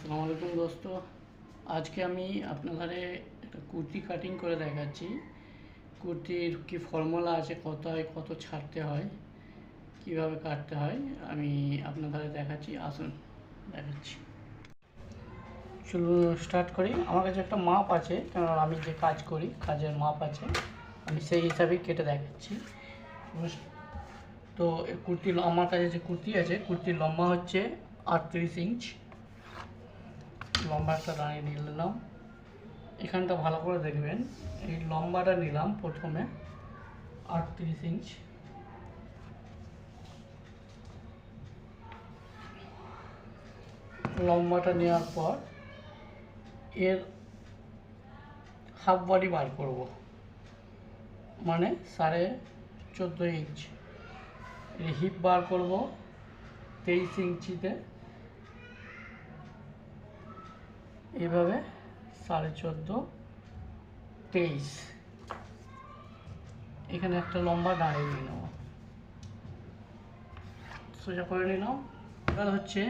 আসসালামু আলাইকুম দোস্ত। আজকে আমি আপনাদের একটা কুর্তি কাটিং করে দেখাচ্ছি। কুর্তির কি ফর্মুলা আছে, কত ছাড়তে হয়, কিভাবে কাটতে হয় আমি আপনাদের দেখাচ্ছি। আসুন দেখাচ্ছি। চলুন স্টার্ট করি। আমার কাছে একটা মাপ আছে, কারণ আমি যে কাজ করি কাজের মাপ আছে, আমি সেই হিসাবেই কেটে দেখাচ্ছি। তো আমার কাছে যে কুর্তি আছে, কুর্তির লম্বা হচ্ছে 38 ইঞ্চ। লম্বা একটা দাঁড়িয়ে নিলাম। এখানটা ভালো করে দেখবেন, এই লম্বাটা নিলাম প্রথমে 38 ইঞ্চ। লম্বাটা নেওয়ার পর এর হাফ বডি বার করব, মানে 14.5 ইঞ্চ। এর হিপ বার করব 23 ইঞ্চিতে, এইভাবে 14.5 23 এখানে একটা লম্বা দাঁড়িয়ে নিয়ে নেব, সোজা করে নিলাম। এবার হচ্ছে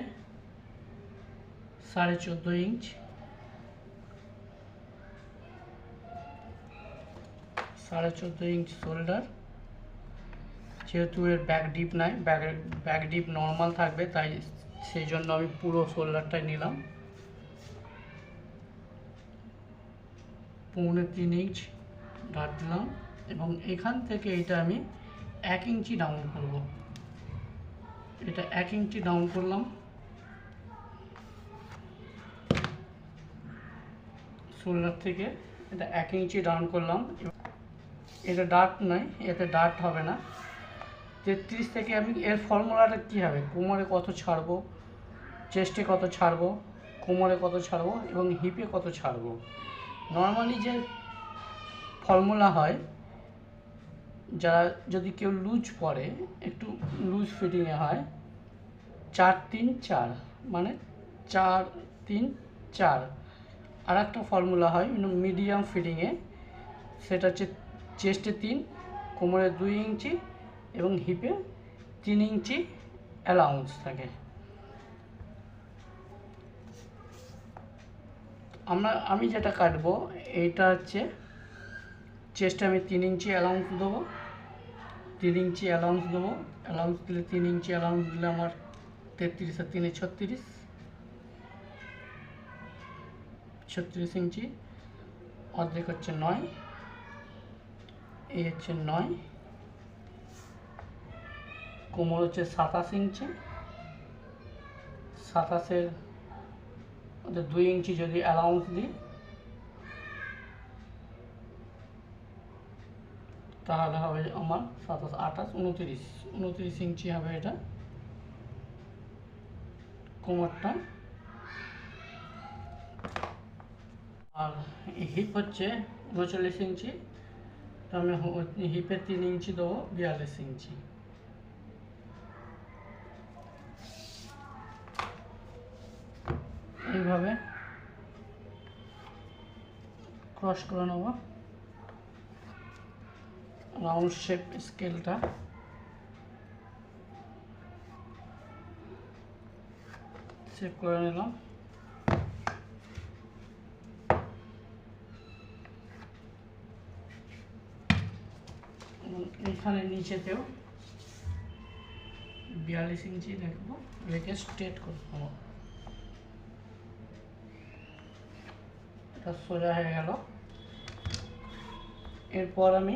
14.5 ইঞ্চ, 14.5 ইঞ্চ শোল্ডার। যেহেতু এর ব্যাক ডিপ নাই, ব্যাক ডিপ নর্মাল থাকবে, তাই সেই জন্য আমি পুরো শোল্ডারটাই নিলাম। 3.25 ইঞ্চ ডাট দিলাম, এবং এখান থেকে এটা আমি 1 ইঞ্চি ডাউন করব। এটা 1 ইঞ্চি ডাউন করলাম, শোল্ডার থেকে এটা 1 ইঞ্চি ডাউন করলাম। এটা ডার্ট নয়, এতে ডার্ট হবে না। 33 থেকে আমি এর ফর্মুলাটা কী হবে, কোমরে কত ছাড়বো, চেস্টে কত ছাড়বো, কোমরে কত ছাড়বো এবং হিপে কত ছাড়বো। নর্মালি যে ফর্মুলা হয়, যারা যদি কেউ লুজ পরে, একটু লুজ ফিটিংয়ে হয়, 4-3-4, মানে 4-3-4। আর একটা ফর্মুলা হয় মিডিয়াম ফিটিংয়ে, সেটা হচ্ছে চেস্টে 3, কোমরে 2 ইঞ্চি এবং হিপে 3 ইঞ্চি অ্যালাউন্স থাকে। আমি যেটা কাটবো, এইটা হচ্ছে চেস্টে আমি 3 ইঞ্চি অ্যালাউন্স দেবো, 3 ইঞ্চি অ্যালাউন্স দেবো। অ্যালাউন্স দিলে 3 ইঞ্চি অ্যালাউন্স দিলে আমার 33 আর 3 36 ইঞ্চি। অর্ধেক হচ্ছে 9, এই হচ্ছে 9। কোমর হচ্ছে 27 ইঞ্চি, 27-এর 2 ইঞ্চি যদি অ্যালাউন্স দিই, তাহলে হবে আমার 27, 28, 29 ইঞ্চি হবে এটা কোমরটা। আর হিপ হচ্ছে 39 ইঞ্চি, তো আমি হিপে 3 ইঞ্চি দেবো, 42 ইঞ্চি। এইভাবে ক্রস করে নেব রাউন্ড শেপ স্কেলটা। শেপ করে নিলাম। এখানে নিচেতেও 42 ইঞ্চি দেখবো, রেখে স্ট্রেট করে নেবো। এটা সোজা হয়ে গেল। এরপর আমি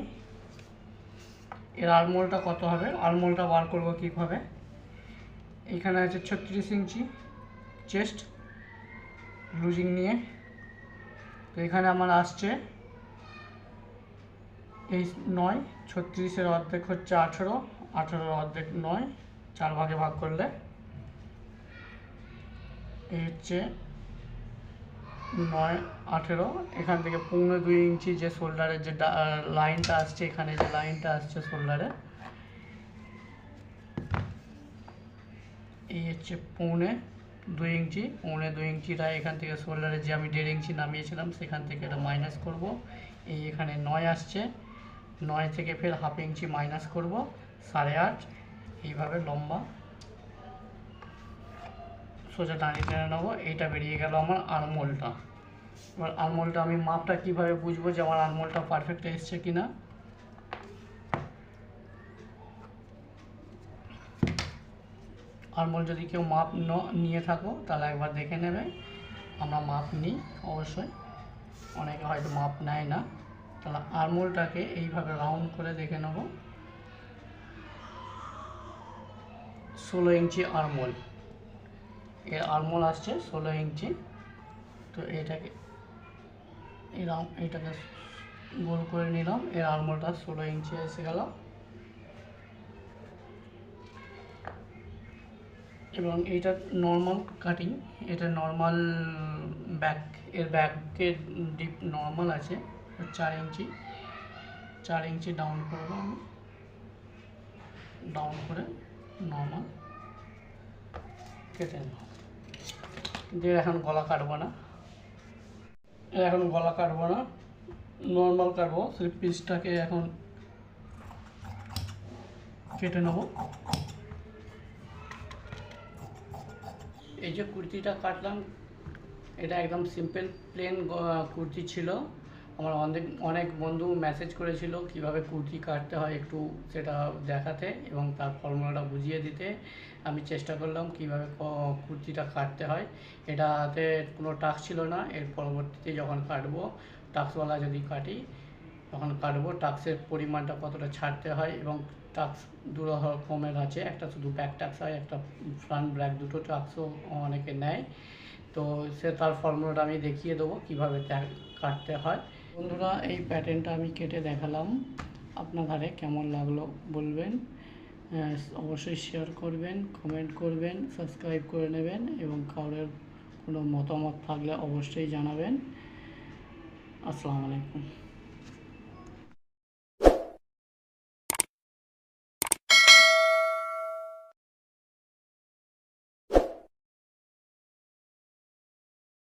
এর আরমোলটা কত হবে, আরমোলটা বার করবো কীভাবে। এখানে আছে 36 ইঞ্চি চেস্ট লুজিং নিয়ে, তো এখানে আমার আসছে এই 9। 36-এর অর্ধেক হচ্ছে 18, 18-এর অর্ধেক 9, 4 ভাগে ভাগ করলে এই হচ্ছে 9, 18। এখান থেকে 2.25 ইঞ্চি যে শোল্ডারের যে লাইনটা আসছে, এখানে যে লাইনটা আসছে শোল্ডারে, এই হচ্ছে 2.25 ইঞ্চি। 2.25 ইঞ্চিটা এখান থেকে শোল্ডারে যে আমি 1.5 ইঞ্চি নামিয়েছিলাম, সেখান থেকে এটা মাইনাস করব। এই এখানে 9 আসছে, 9 থেকে ফের হাফ ইঞ্চি মাইনাস করব, 8.5। এইভাবে লম্বা সোজা দাঁড়িয়ে টেনে নেবো। এইটা বেরিয়ে গেল আমার আরমোলটা। এবার আরমোলটা আমি মাপটা কীভাবে বুঝবো যে আমার আরমোলটা পারফেক্ট এসছে কি না? আরমোল যদি কেউ মাপ নিয়ে থাকো তাহলে একবার দেখে নেবে। আমরা মাপ নিই অবশ্যই, অনেকে হয়তো মাপ নেয় না। তাহলে আরমোলটাকে এইভাবে রাউন্ড করে দেখে নেব। 16 ইঞ্চি আরমোল, এর আরমোল আসছে 16 ইঞ্চি। তো এটাকে এইটাকে গোল করে নিলাম, এর আরমোলটা 16 ইঞ্চি এসে গেল। এবং এইটা নর্মাল কাটিং, এটা নর্মাল ব্যাক, এর ব্যাকের ডিপ নর্মাল আছে 4 ইঞ্চি। 4 ইঞ্চি ডাউন করবো আমি, ডাউন করে নর্মাল কেটে নেব। দিয়ে এখন গলা কাটবো না, এখন গলা কাটবো না, নর্মাল কাটবো। স্লিপ পিসটাকে এখন কেটে নেব। এই যে কুর্তিটা কাটলাম, এটা একদম সিম্পল প্লেন কুর্তি ছিল। আমার অনেক বন্ধু মেসেজ করেছিল কিভাবে কুর্তি কাটতে হয় একটু সেটা দেখাতে এবং তার ফর্মুলাটা বুঝিয়ে দিতে। আমি চেষ্টা করলাম কিভাবে কুর্তিটা কাটতে হয়। এটাতে কোনো টাক্স ছিল না, এর পরবর্তীতে যখন কাটবো, টাক্সওয়ালা যদি কাটি তখন কাটবো টাক্সের পরিমাণটা কতটা ছাড়তে হয়। এবং টাক্স দু রকমের আছে, একটা শুধু ব্যাক টাক্স হয়, একটা ফ্রন্ট ব্যাক দুটো টাক্সও অনেকে নেয়। তো তার ফর্মুলাটা আমি দেখিয়ে দেবো কীভাবে কাটতে হয়। বন্ধুরা, এই প্যাটার্নটা আমি কেটে দেখালাম, আপনাদের কেমন লাগলো বলবেন। অবশ্যই শেয়ার করবেন, কমেন্ট করবেন, সাবস্ক্রাইব করে নেবেন এবং কারোর কোনো মতামত থাকলে অবশ্যই জানাবেন। আসসালামু আলাইকুম।